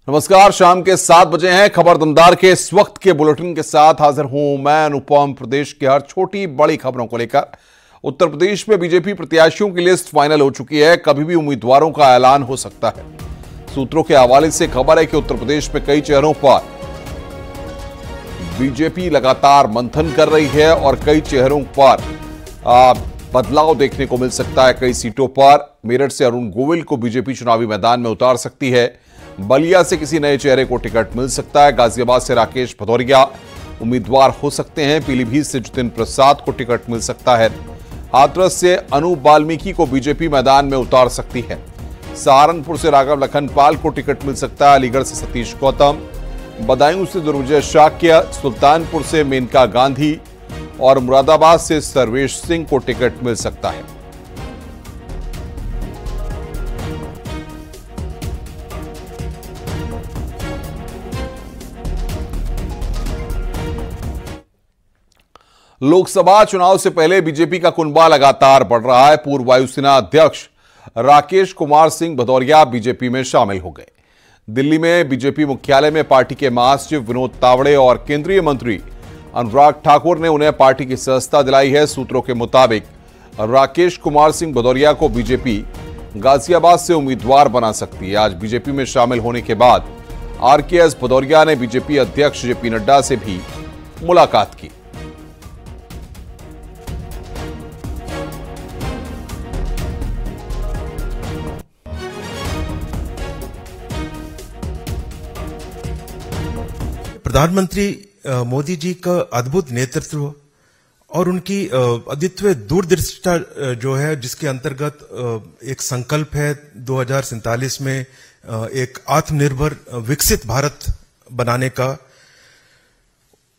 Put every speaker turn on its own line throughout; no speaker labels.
नमस्कार, शाम के 7 बजे हैं। खबर दमदार के इस वक्त के बुलेटिन के साथ हाजिर हूं मैं अनुपम। प्रदेश की हर छोटी बड़ी खबरों को लेकर उत्तर प्रदेश में बीजेपी प्रत्याशियों की लिस्ट फाइनल हो चुकी है। कभी भी उम्मीदवारों का ऐलान हो सकता है। सूत्रों के हवाले से खबर है कि उत्तर प्रदेश में कई चेहरों पर बीजेपी लगातार मंथन कर रही है और कई चेहरों पर बदलाव देखने को मिल सकता है। कई सीटों पर मेरठ से अरुण गोविल को बीजेपी चुनावी मैदान में उतार सकती है। बलिया से किसी नए चेहरे को टिकट मिल सकता है। गाजियाबाद से राकेश भदौरिया उम्मीदवार हो सकते हैं। पीलीभीत से जितिन प्रसाद को टिकट मिल सकता है। हाथरस से अनूप वाल्मीकि को बीजेपी मैदान में उतार सकती है। सहारनपुर से राघव लखनपाल को टिकट मिल सकता है। अलीगढ़ से सतीश गौतम, बदायूं से दुर्विजय शाक्य, सुल्तानपुर से मेनका गांधी और मुरादाबाद से सर्वेश सिंह को टिकट मिल सकता है। लोकसभा चुनाव से पहले बीजेपी का कुनबा लगातार बढ़ रहा है। पूर्व वायुसेना अध्यक्ष राकेश कुमार सिंह भदौरिया बीजेपी में शामिल हो गए। दिल्ली में बीजेपी मुख्यालय में पार्टी के महासचिव विनोद तावड़े और केंद्रीय मंत्री अनुराग ठाकुर ने उन्हें पार्टी की सदस्यता दिलाई है। सूत्रों के मुताबिक राकेश कुमार सिंह भदौरिया को बीजेपी गाजियाबाद से उम्मीदवार बना सकती है। आज बीजेपी में शामिल होने के बाद आरकेएस भदौरिया ने बीजेपी अध्यक्ष जेपी नड्डा से भी मुलाकात की।
प्रधानमंत्री मोदी जी का अद्भुत नेतृत्व और उनकी अद्वितीय दूरदृष्टता जो है, जिसके अंतर्गत एक संकल्प है 2047 में एक आत्मनिर्भर विकसित भारत बनाने का,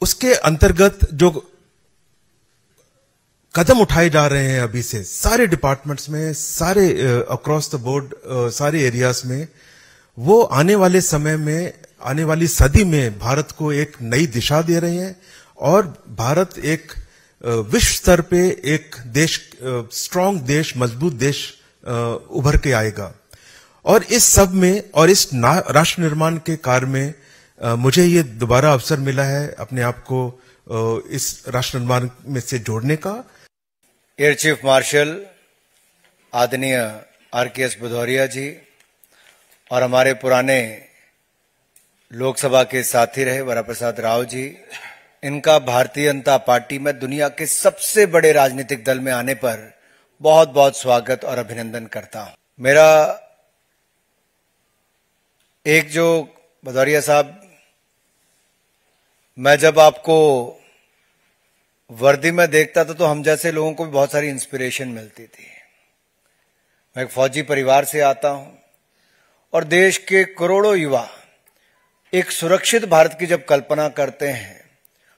उसके अंतर्गत जो कदम उठाए जा रहे हैं अभी से सारे डिपार्टमेंट्स में, सारे अक्रॉस द बोर्ड, सारे एरियाज में, वो आने वाले समय में, आने वाली सदी में भारत को एक नई दिशा दे रहे हैं और भारत एक विश्व स्तर पे एक देश, स्ट्रांग देश, मजबूत देश उभर के आएगा। और इस सब में और इस राष्ट्र निर्माण के कार्य में मुझे ये दोबारा अवसर मिला है अपने आप को इस राष्ट्र निर्माण में से जोड़ने का।
एयर चीफ मार्शल आदरणीय आरकेएस भदौरिया जी और हमारे पुराने लोकसभा के साथी रहे वराप्रसाद राव जी, इनका भारतीय जनता पार्टी में दुनिया के सबसे बड़े राजनीतिक दल में आने पर बहुत बहुत स्वागत और अभिनंदन करता हूं। मेरा एक जो भदौरिया साहब, मैं जब आपको वर्दी में देखता था तो हम जैसे लोगों को भी बहुत सारी इंस्पिरेशन मिलती थी। मैं एक फौजी परिवार से आता हूं और देश के करोड़ों युवा एक सुरक्षित भारत की जब कल्पना करते हैं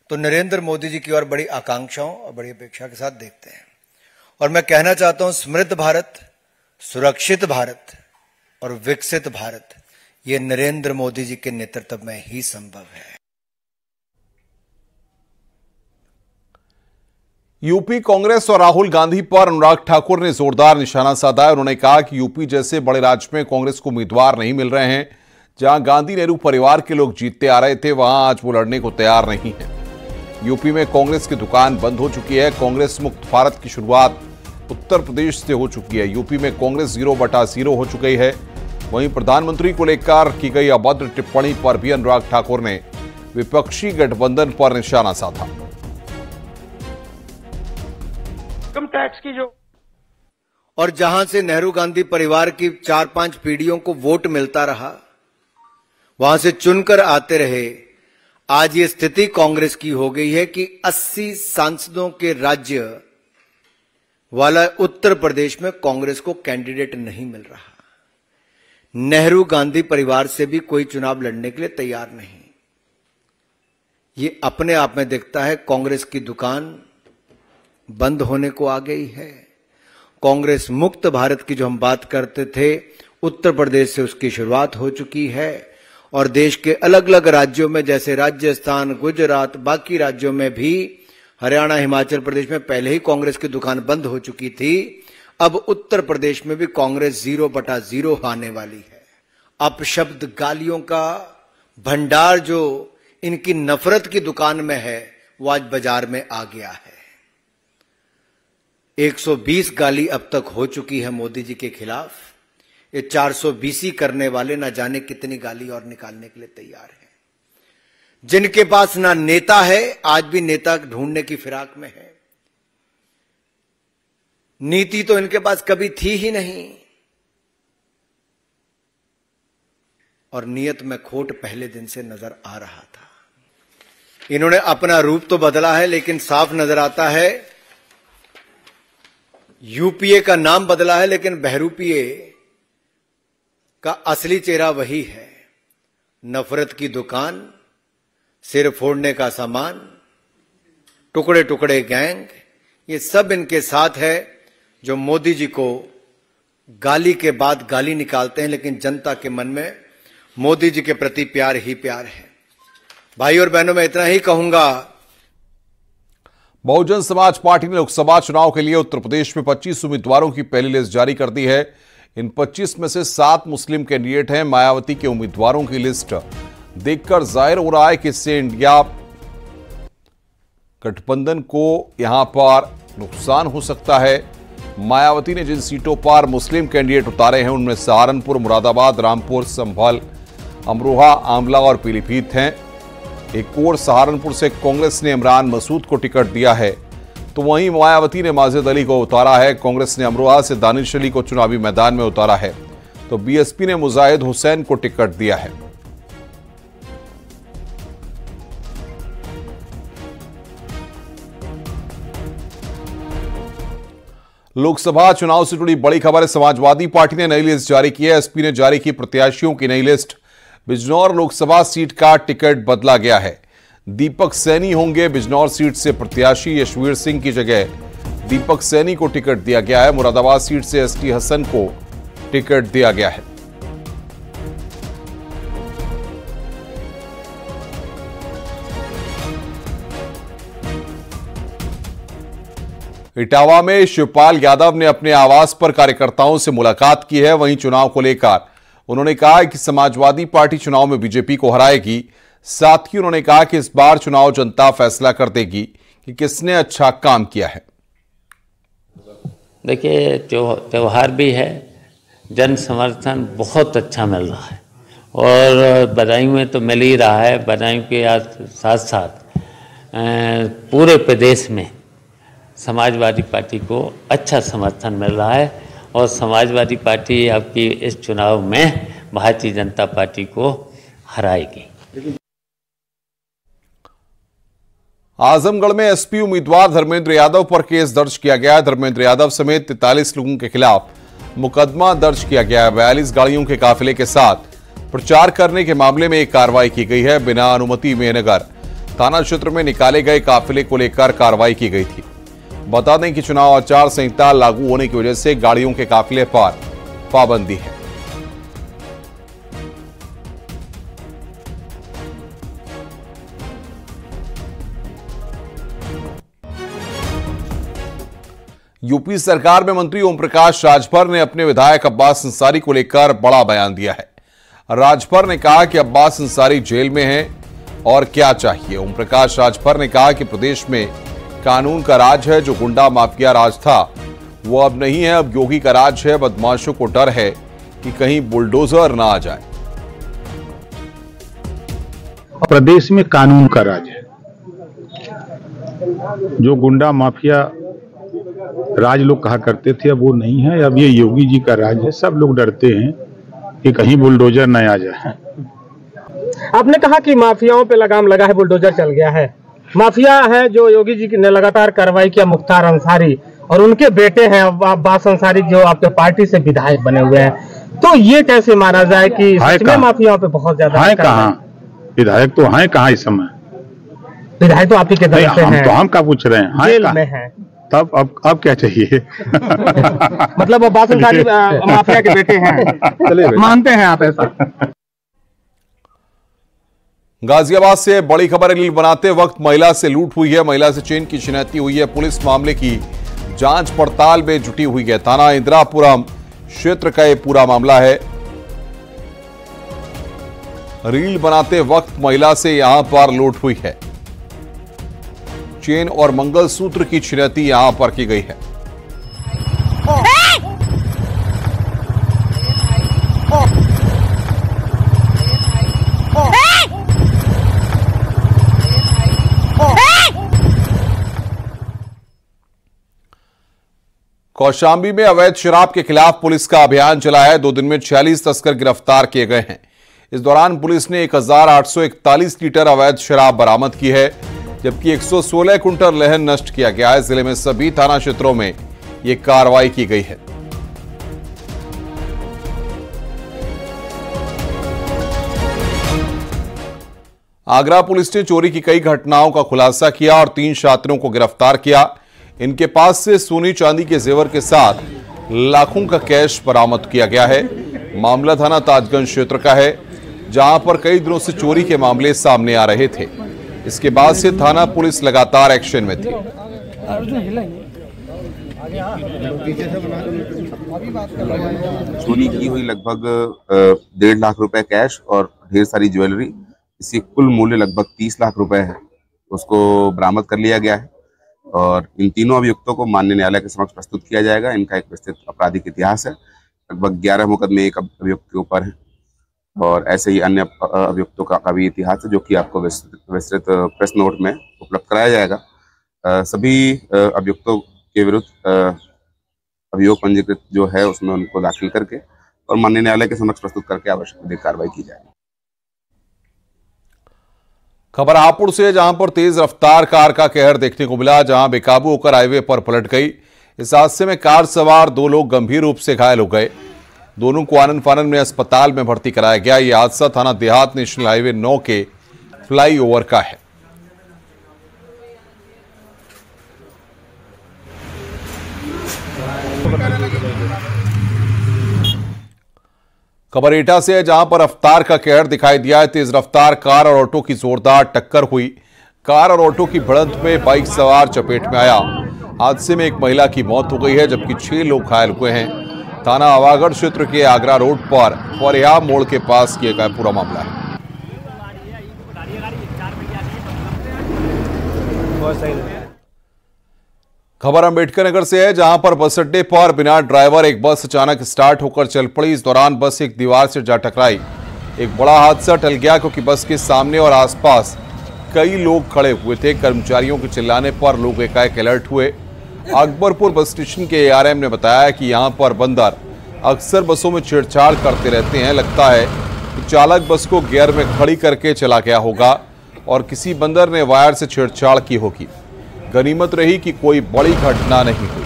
तो नरेंद्र मोदी जी की ओर बड़ी आकांक्षाओं और बड़ी अपेक्षा के साथ देखते हैं। और मैं कहना चाहता हूं, समृद्ध भारत, सुरक्षित भारत और विकसित भारत, ये नरेंद्र मोदी जी के नेतृत्व में ही संभव है।
यूपी कांग्रेस और राहुल गांधी पर अनुराग ठाकुर ने जोरदार निशाना साधा है। उन्होंने कहा कि यूपी जैसे बड़े राज्य में कांग्रेस को उम्मीदवार नहीं मिल रहे हैं। जहां गांधी नेहरू परिवार के लोग जीतते आ रहे थे, वहां आज वो लड़ने को तैयार नहीं है। यूपी में कांग्रेस की दुकान बंद हो चुकी है। कांग्रेस मुक्त भारत की शुरुआत उत्तर प्रदेश से हो चुकी है। यूपी में कांग्रेस 0/0 हो चुकी है। वहीं प्रधानमंत्री को लेकर की गई अभद्र टिप्पणी पर भी अनुराग ठाकुर ने विपक्षी गठबंधन पर निशाना साधा।
इनकम टैक्स की जो और जहां से नेहरू गांधी परिवार की 4-5 पीढ़ियों को वोट मिलता रहा, वहां से चुनकर आते रहे, आज ये स्थिति कांग्रेस की हो गई है कि 80 सांसदों के राज्य वाला उत्तर प्रदेश में कांग्रेस को कैंडिडेट नहीं मिल रहा। नेहरू गांधी परिवार से भी कोई चुनाव लड़ने के लिए तैयार नहीं। ये अपने आप में दिखता है कांग्रेस की दुकान बंद होने को आ गई है। कांग्रेस मुक्त भारत की जो हम बात करते थे, उत्तर प्रदेश से उसकी शुरुआत हो चुकी है और देश के अलग अलग राज्यों में, जैसे राजस्थान, गुजरात, बाकी राज्यों में भी, हरियाणा, हिमाचल प्रदेश में पहले ही कांग्रेस की दुकान बंद हो चुकी थी। अब उत्तर प्रदेश में भी कांग्रेस 0/0 आने वाली है। अपशब्द गालियों का भंडार जो इनकी नफरत की दुकान में है वो आज बाजार में आ गया है। 120 गाली अब तक हो चुकी है मोदी जी के खिलाफ। ये 420 करने वाले ना जाने कितनी गाली और निकालने के लिए तैयार हैं। जिनके पास ना नेता है, आज भी नेता ढूंढने की फिराक में है। नीति तो इनके पास कभी थी ही नहीं और नियत में खोट पहले दिन से नजर आ रहा था। इन्होंने अपना रूप तो बदला है, लेकिन साफ नजर आता है यूपीए का नाम बदला है, लेकिन बहरूपीए का असली चेहरा वही है। नफरत की दुकान, सिर फोड़ने का सामान, टुकड़े टुकड़े गैंग, ये सब इनके साथ है, जो मोदी जी को गाली के बाद गाली निकालते हैं, लेकिन जनता के मन में मोदी जी के प्रति प्यार ही प्यार है। भाई और बहनों, मैं इतना ही कहूंगा।
बहुजन समाज पार्टी ने लोकसभा चुनाव के लिए उत्तर प्रदेश में 25 उम्मीदवारों की पहली लिस्ट जारी कर दी है। इन 25 में से 7 मुस्लिम कैंडिडेट हैं। मायावती के उम्मीदवारों की लिस्ट देखकर जाहिर हो रहा है कि इससे इंडिया गठबंधन को यहां पर नुकसान हो सकता है। मायावती ने जिन सीटों पर मुस्लिम कैंडिडेट उतारे हैं उनमें सहारनपुर, मुरादाबाद, रामपुर, संभल, अमरोहा, आंवला और पीलीभीत हैं। एक और सहारनपुर से कांग्रेस ने इमरान मसूद को टिकट दिया है, तो वहीं मायावती ने माजिद अली को उतारा है। कांग्रेस ने अमरोहा से दानिश अली को चुनावी मैदान में उतारा है, तो बीएसपी ने मुजाहिद हुसैन को टिकट दिया है। लोकसभा चुनाव से जुड़ी बड़ी खबर है। समाजवादी पार्टी ने नई लिस्ट जारी की है। एसपी ने जारी की प्रत्याशियों की नई लिस्ट। बिजनौर लोकसभा सीट का टिकट बदला गया है। दीपक सैनी होंगे बिजनौर सीट से प्रत्याशी। यशवीर सिंह की जगह दीपक सैनी को टिकट दिया गया है। मुरादाबाद सीट से एसटी हसन को टिकट दिया गया है। इटावा में शिवपाल यादव ने अपने आवास पर कार्यकर्ताओं से मुलाकात की है। वहीं चुनाव को लेकर उन्होंने कहा कि समाजवादी पार्टी चुनाव में बीजेपी को हराएगी। साथ ही उन्होंने कहा कि इस बार चुनाव जनता फैसला कर देगी कि किसने अच्छा काम किया है।
देखिए, त्योहार भी है, जन समर्थन बहुत अच्छा मिल रहा है और बदायूं में तो मिल ही रहा है। बदायूं के साथ साथ पूरे प्रदेश में समाजवादी पार्टी को अच्छा समर्थन मिल रहा है और समाजवादी पार्टी आपकी इस चुनाव में भारतीय जनता पार्टी को हराएगी।
आजमगढ़ में एसपी उम्मीदवार धर्मेंद्र यादव पर केस दर्ज किया गया है। धर्मेंद्र यादव समेत 43 लोगों के खिलाफ मुकदमा दर्ज किया गया है। 42 गाड़ियों के काफिले के साथ प्रचार करने के मामले में एक कार्रवाई की गई है। बिना अनुमति मेहनगर थाना क्षेत्र में निकाले गए काफिले को लेकर कार्रवाई की गई थी। बता दें कि चुनाव आचार संहिता लागू होने की वजह से गाड़ियों के काफिले पर पाबंदी है। यूपी सरकार में मंत्री ओम प्रकाश राजभर ने अपने विधायक अब्बास अंसारी को लेकर बड़ा बयान दिया है। राजभर ने कहा कि अब्बास अंसारी जेल में हैं और क्या चाहिए। ओम प्रकाश राजभर ने कहा कि प्रदेश में कानून का राज है। जो गुंडा माफिया राज था वो अब नहीं है, अब योगी का राज है। बदमाशों को डर है कि कहीं बुलडोजर ना आ जाए।
प्रदेश में कानून का राज है। जो गुंडा माफिया राज लोग कहा करते थे अब वो नहीं है, अब ये योगी जी का राज है। सब लोग डरते हैं कि कहीं बुलडोजर न आ जाए।
आपने कहा कि माफियाओं पे लगाम लगा है, बुलडोजर चल गया है। माफिया है जो योगी जी ने लगातार कार्रवाई किया, मुख्तार अंसारी और उनके बेटे हैं अब्बास अंसारी जो आपके पार्टी से विधायक बने हुए हैं। तो ये कैसे माना जाए कि सच में माफियाओं पे बहुत ज्यादा
है? कहाँ विधायक तो हैं कहाँ इस समय?
विधायक तो आपके दल से हैं।
तो हम क्या पूछ रहे हैं?
जेल में है।
तब अब क्या चाहिए?
मतलब अब्बास अंसारी माफिया के बेटे हैं, मानते हैं आप ऐसा?
गाजियाबाद से बड़ी खबर। रील बनाते वक्त महिला से लूट हुई है। महिला से चेन की छिनैती हुई है। पुलिस मामले की जांच पड़ताल में जुटी हुई है। थाना इंदिरापुरम क्षेत्र का यह पूरा मामला है। रील बनाते वक्त महिला से यहां पर लूट हुई है। चेन और मंगलसूत्र की छिनैती यहां पर की गई है। कौशाम्बी में अवैध शराब के खिलाफ पुलिस का अभियान चला है। 2 दिन में 46 तस्कर गिरफ्तार किए गए हैं। इस दौरान पुलिस ने 1841 लीटर अवैध शराब बरामद की है, जबकि 116 कुंटल लहन नष्ट किया गया है। जिले में सभी थाना क्षेत्रों में यह कार्रवाई की गई है। आगरा पुलिस ने चोरी की कई घटनाओं का खुलासा किया और 3 छात्रों को गिरफ्तार किया। इनके पास से सोने चांदी के जेवर के साथ लाखों का कैश बरामद किया गया है। मामला थाना ताजगंज क्षेत्र का है, जहां पर कई दिनों से चोरी के मामले सामने आ रहे थे। इसके बाद से थाना पुलिस लगातार एक्शन में थी।
चोरी की हुई लगभग 1.5 लाख रुपए कैश और ढेर सारी ज्वेलरी, इसकी कुल मूल्य लगभग 30 लाख रुपए है, उसको बरामद कर लिया गया है और इन तीनों अभियुक्तों को माननीय न्यायालय के समक्ष प्रस्तुत किया जाएगा। इनका एक विस्तृत आपराधिक इतिहास है, लगभग 11 मुकदमे एक अभियुक्त के ऊपर है और ऐसे ही अन्य अभियुक्तों का भी इतिहास है, जो कि आपको विस्तृत प्रेस नोट में उपलब्ध कराया जाएगा। सभी अभियुक्तों के विरुद्ध अभियोग पंजीकृत जो है उसमें उनको दाखिल करके और माननीय न्यायालय के समक्ष प्रस्तुत करके आवश्यक विधिक कार्रवाई की जाएगी।
खबर हापुड़ से, जहां पर तेज रफ्तार कार का कहर देखने को मिला, जहां बेकाबू होकर हाईवे पर पलट गई। इस हादसे में कार सवार 2 लोग गंभीर रूप से घायल हो गए। दोनों को आनन फानन में अस्पताल में भर्ती कराया गया। यह हादसा थाना देहात नेशनल हाईवे 9 के फ्लाईओवर का है। खबर एटा से है, जहां पर रफ्तार का कहर दिखाई दिया है। तेज रफ्तार कार और ऑटो की जोरदार टक्कर हुई। कार और ऑटो की भिड़ंत में बाइक सवार चपेट में आया। हादसे में एक महिला की मौत हो गई है, जबकि 6 लोग घायल हुए हैं। थाना आवागढ़ क्षेत्र के आगरा रोड पर फरिया मोड़ के पास किया गया पूरा मामला है। खबर अंबेडकर नगर से है, जहां पर बस अड्डे पर बिना ड्राइवर एक बस अचानक स्टार्ट होकर चल पड़ी। इस दौरान बस एक दीवार से जा टकराई। एक बड़ा हादसा टल गया, क्योंकि बस के सामने और आसपास कई लोग खड़े हुए थे। कर्मचारियों के चिल्लाने पर लोग एकाएक अलर्ट हुए। अकबरपुर बस स्टेशन के एआरएम ने बताया कि यहां पर बंदर अक्सर बसों में छेड़छाड़ करते रहते हैं। लगता है कि चालक बस को गियर में खड़ी करके चला गया होगा और किसी बंदर ने वायर से छेड़छाड़ की होगी। गनीमत रही कि कोई बड़ी घटना नहीं हुई।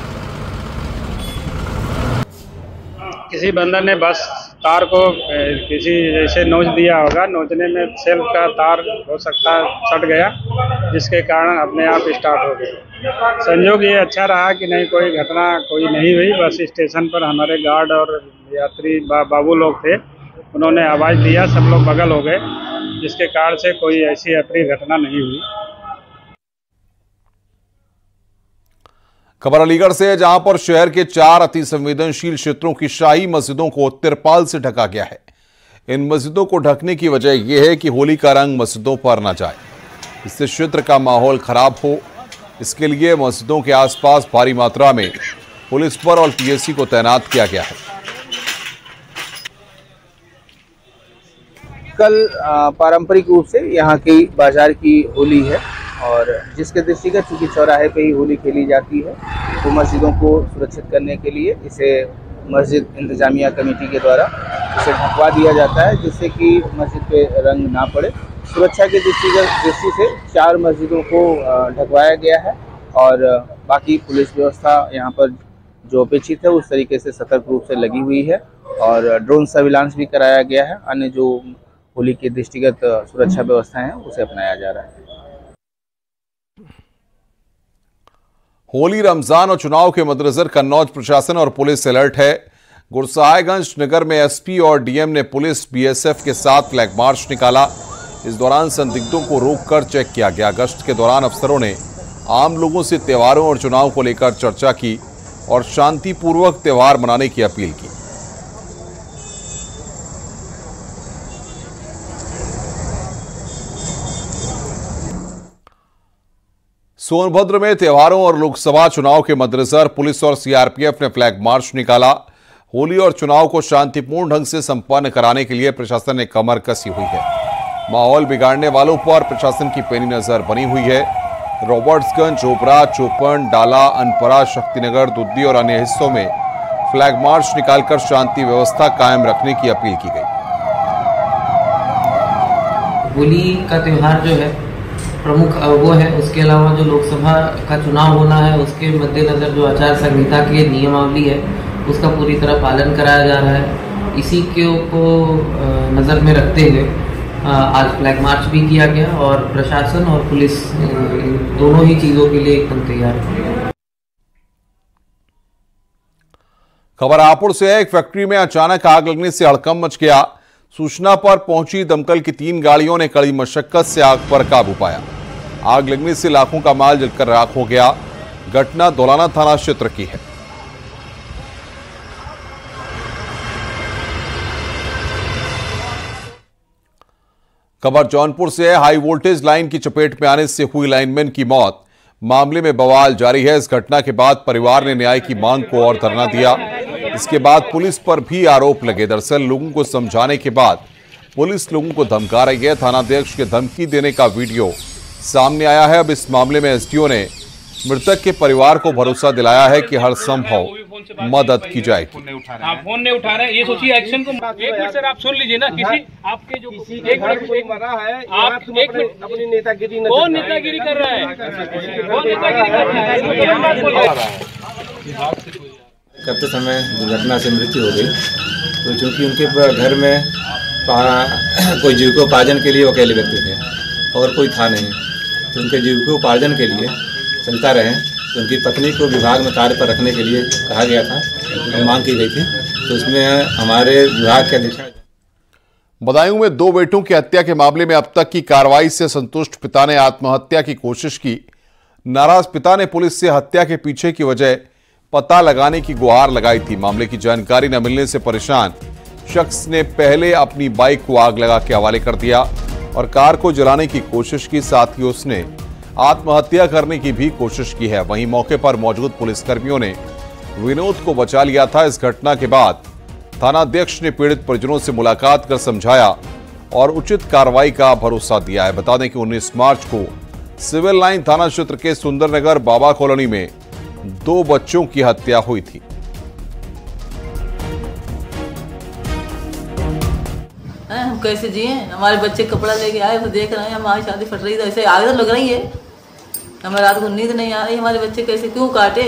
किसी बंदर ने बस तार को किसी जैसे नोच दिया होगा, नोचने में सेल्फ का तार हो सकता है सट गया, जिसके कारण अपने आप स्टार्ट हो गया। संयोग ये अच्छा रहा कि नहीं कोई घटना कोई नहीं हुई। बस स्टेशन पर हमारे गार्ड और यात्री बाबू लोग थे, उन्होंने आवाज़ दिया, सब लोग बगल हो गए, जिसके कारण से कोई ऐसी अप्रिय घटना नहीं हुई।
खबर अलीगढ़ से है, जहां पर शहर के 4 अति संवेदनशील क्षेत्रों की शाही मस्जिदों को तिरपाल से ढका गया है। इन मस्जिदों को ढकने की वजह यह है कि होली का रंग मस्जिदों पर न जाए, इससे क्षेत्र का माहौल खराब हो। इसके लिए मस्जिदों के आसपास भारी मात्रा में पुलिस बल और पीएससी को तैनात किया गया है।
कल पारंपरिक रूप से यहाँ की बाजार की होली है और जिसके दृष्टिगत चूंकि चौराहे पे ही होली खेली जाती है, तो मस्जिदों को सुरक्षित करने के लिए इसे मस्जिद इंतजामिया कमेटी के द्वारा इसे ढकवा दिया जाता है, जिससे कि मस्जिद पे रंग ना पड़े। सुरक्षा के दृष्टि से 4 मस्जिदों को ढकवाया गया है और बाकी पुलिस व्यवस्था यहाँ पर जो अपेक्षित है उस तरीके से सतर्क रूप से लगी हुई है और ड्रोन सर्विलांस भी कराया गया है। अन्य जो होली के दृष्टिगत सुरक्षा व्यवस्थाएं हैं उसे अपनाया जा रहा है।
होली, रमजान और चुनाव के मद्देनजर कन्नौज प्रशासन और पुलिस अलर्ट है। गुरसाहिबगंज नगर में एसपी और डीएम ने पुलिस बीएसएफ के साथ फ्लैग मार्च निकाला। इस दौरान संदिग्धों को रोककर चेक किया गया। गश्त के दौरान अफसरों ने आम लोगों से त्योहारों और चुनाव को लेकर चर्चा की और शांतिपूर्वक त्योहार मनाने की अपील की। सोनभद्र में त्योहारों और लोकसभा चुनाव के मद्देनजर पुलिस और सीआरपीएफ ने फ्लैग मार्च निकाला। होली और चुनाव को शांतिपूर्ण ढंग से संपन्न कराने के लिए प्रशासन ने कमर कसी हुई है। माहौल बिगाड़ने वालों पर प्रशासन की पैनी नजर बनी हुई है। रॉबर्ट्सगंज, ओबरा, चोपन, डाला, अनपरा, शक्तिनगर, दुद्दी और अन्य हिस्सों में फ्लैग मार्च निकालकर शांति व्यवस्था कायम रखने की अपील की गई।
होली का त्योहार जो है प्रमुख वो है, उसके अलावा जो लोकसभा का चुनाव होना है उसके मद्देनजर जो आचार संहिता की नियमावली है उसका पूरी तरह पालन कराया जा रहा है। इसी को नज़र में रखते हुए आज फ्लैग मार्च भी किया गया और प्रशासन और पुलिस दोनों ही चीज़ों के लिए एकदम तैयार है।
खबर हापुड़ से है। एक फैक्ट्री में अचानक आग लगने से हड़कंप मच गया। सूचना पर पहुंची दमकल की 3 गाड़ियों ने कड़ी मशक्कत से आग पर काबू पाया। आग लगने से लाखों का माल जलकर राख हो गया। घटना दौलाना थाना क्षेत्र की है। खबर जौनपुर से है। हाई वोल्टेज लाइन की चपेट में आने से हुई लाइनमैन की मौत। मामले में बवाल जारी है। इस घटना के बाद परिवार ने न्याय की मांग को और धरना दिया। इसके बाद पुलिस पर भी आरोप लगे। दरअसल लोगों को समझाने के बाद पुलिस लोगों को धमका रही है। थानाध्यक्ष के धमकी देने का वीडियो सामने आया है। अब इस मामले में एसडीओ ने मृतक के परिवार को भरोसा दिलाया है कि हर संभव मदद की जाएगी।
फोन नहीं उठा रहे, ये सोचिए एक्शन को। एक मिनट सर, आप सुन लीजिए ना। किसी आपके जो एक मरा है, आप एक मिनट अपनी नेतागिरी कौन नेतागिरी कर रहा है? कौन नेतागिरी कर रहा है?
करते समय दुर्घटना से मृत्यु हो गई। तो चूँकि उनके घर में कोई जीविकोपार्जन के लिए अकेले व्यक्ति थे और कोई था नहीं, तो उनके जीविकोपार्जन के लिए चलता रहे। तो उनकी पत्नी को विभाग में कार्य पर रखने के लिए कहा गया था और मांग की गई थी। तो उसमें हमारे विभाग के अधीक्षक
बदायूं में 2 बेटों की हत्या के मामले में अब तक की कार्रवाई से संतुष्ट पिता ने आत्महत्या की कोशिश की। नाराज पिता ने पुलिस से हत्या के पीछे की वजह पता लगाने की गुहार लगाई थी। मामले की जानकारी न मिलने से परेशान शख्स ने पहले अपनी बाइक को आग लगा के हवाले कर दिया और कार को जलाने की कोशिश की। साथ ही उसने आत्महत्या करने की भी कोशिश की है। वहीं मौके पर मौजूद पुलिसकर्मियों ने विनोद को बचा लिया था। इस घटना के बाद थानाध्यक्ष ने पीड़ित परिजनों से मुलाकात कर समझाया और उचित कार्रवाई का भरोसा दिया है। बता दें कि 19 मार्च को सिविल लाइन थाना क्षेत्र के सुंदरनगर बाबा कॉलोनी में 2 बच्चों की हत्या हुई थी।
हम कैसे जिए? हमारे बच्चे कपड़ा लेके आए तो देख रहे हैं हमारी शादी फट रही है, ऐसे आग लग रही है। हमें रात को नींद नहीं आ रही। हमारे बच्चे कैसे क्यों काटे?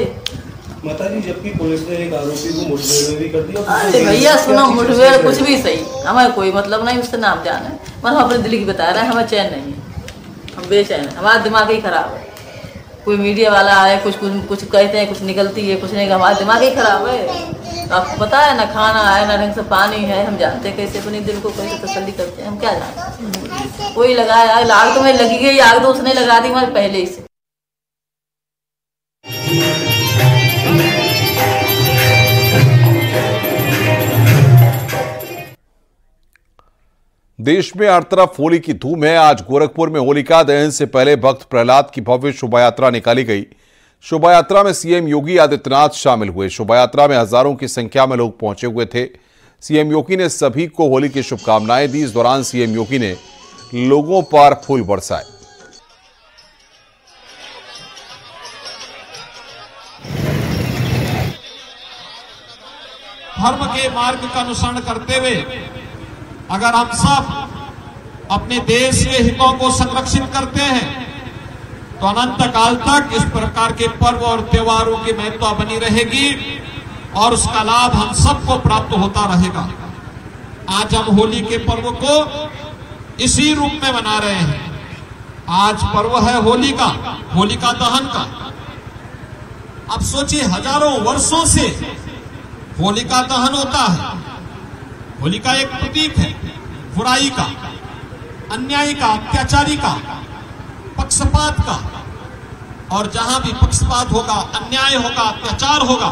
माताजी, जबकि पुलिस ने एक आरोपी को मुठभेड़ में भी कर दिया।
अरे भैया सुनो, मुठभेड़ कुछ भी सही, हमें कोई मतलब नहीं उससे नाम जाना है। मतलब हम अपने दिल की बता रहे हैं, हमें चैन नहीं है, हम बेचैन है, हमारा दिमाग ही खराब है। कोई मीडिया वाला आए कुछ कहते हैं, कुछ निकलती है, कुछ नहीं, हमारा दिमाग ही खराब है। आपको पता है ना, खाना है ना ढंग से पानी है। हम जानते हैं कैसे अपने दिल को कैसे तसल्ली करते हैं। हम क्या जानते? कोई लगाया आग तो मैं लगी गई, आग तो उसने लगा दी हमारे पहले ही से।
देश में हर तरफ होली की धूम है। आज गोरखपुर में होलिका दहन से पहले भक्त प्रहलाद की भव्य शोभा यात्रा निकाली गई। शोभा यात्रा में सीएम योगी आदित्यनाथ शामिल हुए। शोभा यात्रा में हजारों की संख्या में लोग पहुंचे हुए थे। सीएम योगी ने सभी को होली की शुभकामनाएं दी। इस दौरान सीएम योगी ने लोगों पर फूल बरसाए।
धर्म के मार्ग का अनुसरण करते हुए अगर हम सब अपने देश के हितों को संरक्षित करते हैं तो अनंत काल तक इस प्रकार के पर्व और त्योहारों की महत्ता बनी रहेगी और उसका लाभ हम सबको प्राप्त होता रहेगा। आज हम होली के पर्व को इसी रूप में मना रहे हैं। आज पर्व है होली का, होलिका दहन का। अब सोचिए, हजारों वर्षों से होलिका दहन होता है। होलिका एक प्रतीक है बुराई का, अन्याय का, अत्याचारी का, पक्षपात का। और जहां भी पक्षपात होगा, अन्याय होगा, अत्याचार होगा,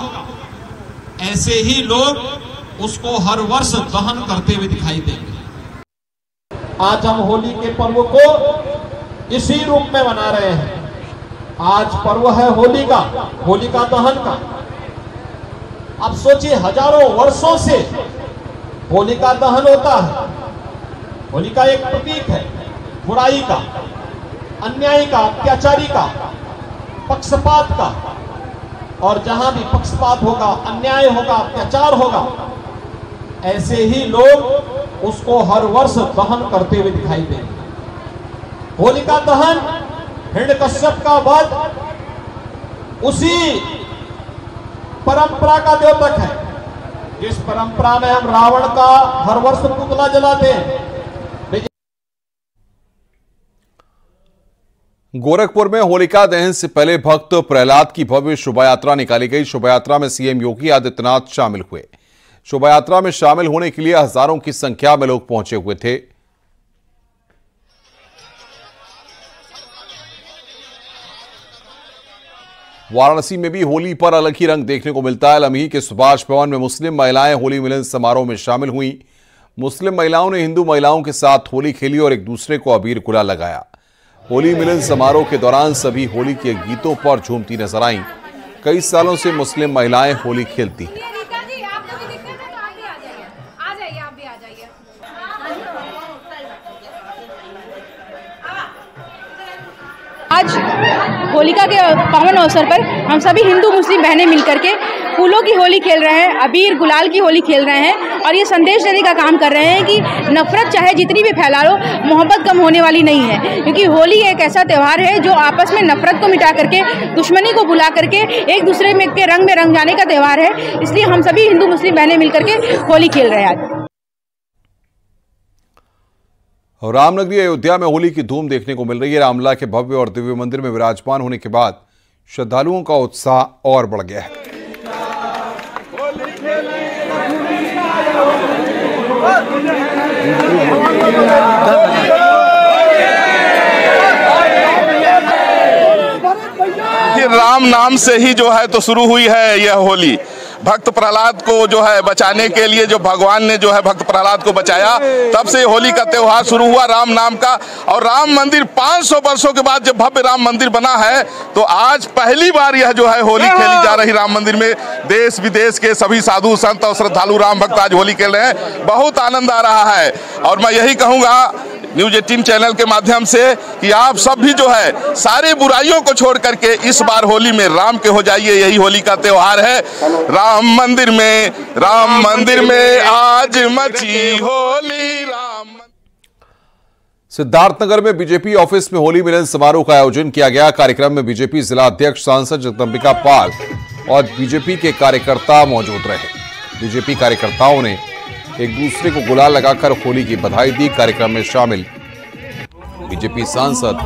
ऐसे ही लोग उसको हर वर्ष दहन करते हुए दिखाई देंगे। आज हम होली के पर्व को इसी रूप में मना रहे हैं। आज पर्व है होलिका दहन का। अब सोचिए हजारों वर्षों से होलिका दहन होता है। होलिका एक प्रतीक है बुराई का, अन्याय का, अत्याचारी का, पक्षपात का। और जहां भी पक्षपात होगा, अन्याय होगा, अत्याचार होगा, ऐसे ही लोग उसको हर वर्ष दहन करते हुए दिखाई देंगे। होलिका दहन हिरण्यकश्यप का वध उसी परंपरा का द्योतक है, जिस परंपरा में हम रावण का हर वर्ष पुतला जलाते हैं।
गोरखपुर में होलिका दहन से पहले भक्त प्रहलाद की भव्य शोभा यात्रा निकाली गई। शोभा यात्रा में सीएम योगी आदित्यनाथ शामिल हुए। शोभा यात्रा में शामिल होने के लिए हजारों की संख्या में लोग पहुंचे हुए थे। वाराणसी में भी होली पर अलग ही रंग देखने को मिलता है। लम्ही के सुभाष भवन में मुस्लिम महिलाएं होली मिलन समारोह में शामिल हुई। मुस्लिम महिलाओं ने हिंदू महिलाओं के साथ होली खेली और एक दूसरे को अबीर गुलाल लगाया। होली मिलन समारोह के दौरान सभी होली के गीतों पर झूमती नजर आईं। कई सालों से मुस्लिम महिलाएं होली खेलती हैं।
आज होलिका के पावन अवसर पर हम सभी हिंदू मुस्लिम बहनें मिलकर के फूलों की होली खेल रहे हैं, अबीर गुलाल की होली खेल रहे हैं और ये संदेश देने का काम कर रहे हैं कि नफरत चाहे जितनी भी फैला लो, मोहब्बत कम होने वाली नहीं है। क्योंकि होली एक ऐसा त्यौहार है जो आपस में नफरत को मिटा करके, दुश्मनी को भुला करके एक दूसरे में के रंग में रंग जाने का त्यौहार है। इसलिए हम सभी हिंदू मुस्लिम बहनें मिलकर के होली खेल रहे हैं। आज
रामनगरी अयोध्या में होली की धूम देखने को मिल रही है। रामलला के भव्य और दिव्य मंदिर में विराजमान होने के बाद श्रद्धालुओं का उत्साह और बढ़ गया है।
ये राम नाम से ही जो है तो शुरू हुई है यह होली। भक्त प्रहलाद को जो है बचाने के लिए, जो भगवान ने जो है भक्त प्रहलाद को बचाया, तब से होली का त्योहार शुरू हुआ राम नाम का। और राम मंदिर 500 वर्षों के बाद जब भव्य राम मंदिर बना है, तो आज पहली बार यह जो है होली खेली जा रही राम मंदिर में। देश विदेश के सभी साधु संत और श्रद्धालु राम भक्त आज होली खेल रहे हैं। बहुत आनंद आ रहा है। और मैं यही कहूँगा न्यूज़ 18 चैनल के माध्यम से कि आप सब भी जो है सारे बुराइयों को छोड़ करके इस बार होली में राम के हो जाइए। यही होली का त्योहार है। राम मंदिर में आज मची होली। राम
सिद्धार्थनगर में बीजेपी ऑफिस में होली मिलन समारोह का आयोजन किया गया। कार्यक्रम में बीजेपी जिला अध्यक्ष सांसद जगदम्बिका पाल और बीजेपी के कार्यकर्ता मौजूद रहे। बीजेपी कार्यकर्ताओं ने एक दूसरे को गुलाल लगाकर होली की बधाई दी। कार्यक्रम में शामिल बीजेपी सांसद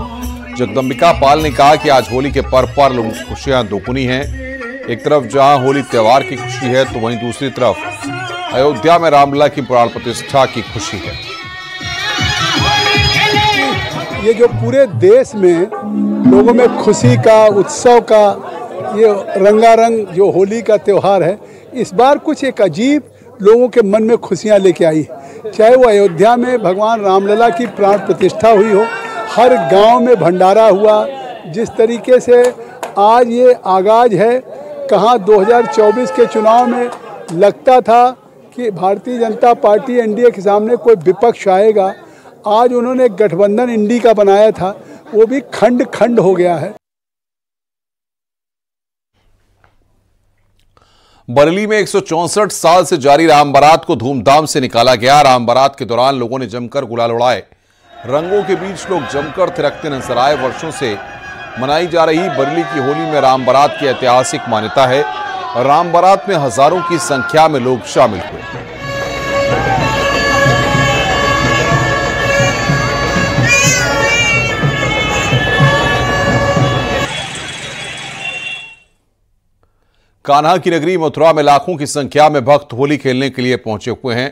जगदम्बिका पाल ने कहा कि आज होली के पर्व पर लोगों की खुशियां दोगुनी हैं। एक तरफ जहां होली त्योहार की खुशी है, तो वहीं दूसरी तरफ अयोध्या में रामलला की प्राण प्रतिष्ठा की खुशी है।
ये जो पूरे देश में लोगों में खुशी का, उत्सव का ये रंगारंग जो होली का त्योहार है, इस बार कुछ एक अजीब लोगों के मन में खुशियां लेके आई। चाहे वो अयोध्या में भगवान रामलला की प्राण प्रतिष्ठा हुई हो, हर गांव में भंडारा हुआ। जिस तरीके से आज ये आगाज है, कहाँ 2024 के चुनाव में लगता था कि भारतीय जनता पार्टी एनडीए के सामने कोई विपक्ष आएगा, आज उन्होंने गठबंधन इंडी का बनाया था, वो भी खंड खंड हो गया है।
बरेली में 164 साल से जारी राम बारात को धूमधाम से निकाला गया। राम बारात के दौरान लोगों ने जमकर गुलाल उड़ाए। रंगों के बीच लोग जमकर थिरकते नजर आए। वर्षों से मनाई जा रही बरेली की होली में राम बारात की ऐतिहासिक मान्यता है और राम बारात में हजारों की संख्या में लोग शामिल हुए। कान्हा की नगरी मथुरा में लाखों की संख्या में भक्त होली खेलने के लिए पहुंचे हुए हैं।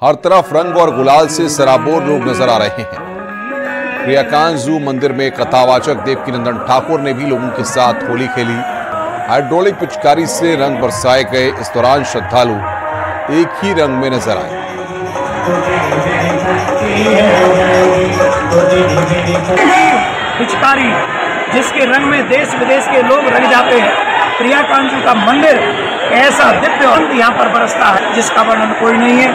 हर तरफ रंग और गुलाल से सराबोर लोग नजर आ रहे हैं। प्रियकांत जू मंदिर में कथावाचक देवकीनंदन ठाकुर ने भी लोगों के साथ होली खेली। हाइड्रोलिक पिचकारी से रंग बरसाए गए। इस दौरान श्रद्धालु एक ही रंग में नजर आए।
पिचकारी जिसके रंग में देश विदेश के लोग रंग जाते हैं। प्रिया कांजू का मंदिर ऐसा दिव्य और यहाँ पर बरसता है जिसका वर्णन कोई नहीं है।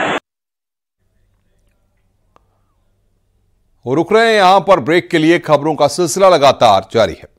रुक रहे हैं यहां पर ब्रेक के लिए। खबरों का सिलसिला लगातार जारी है।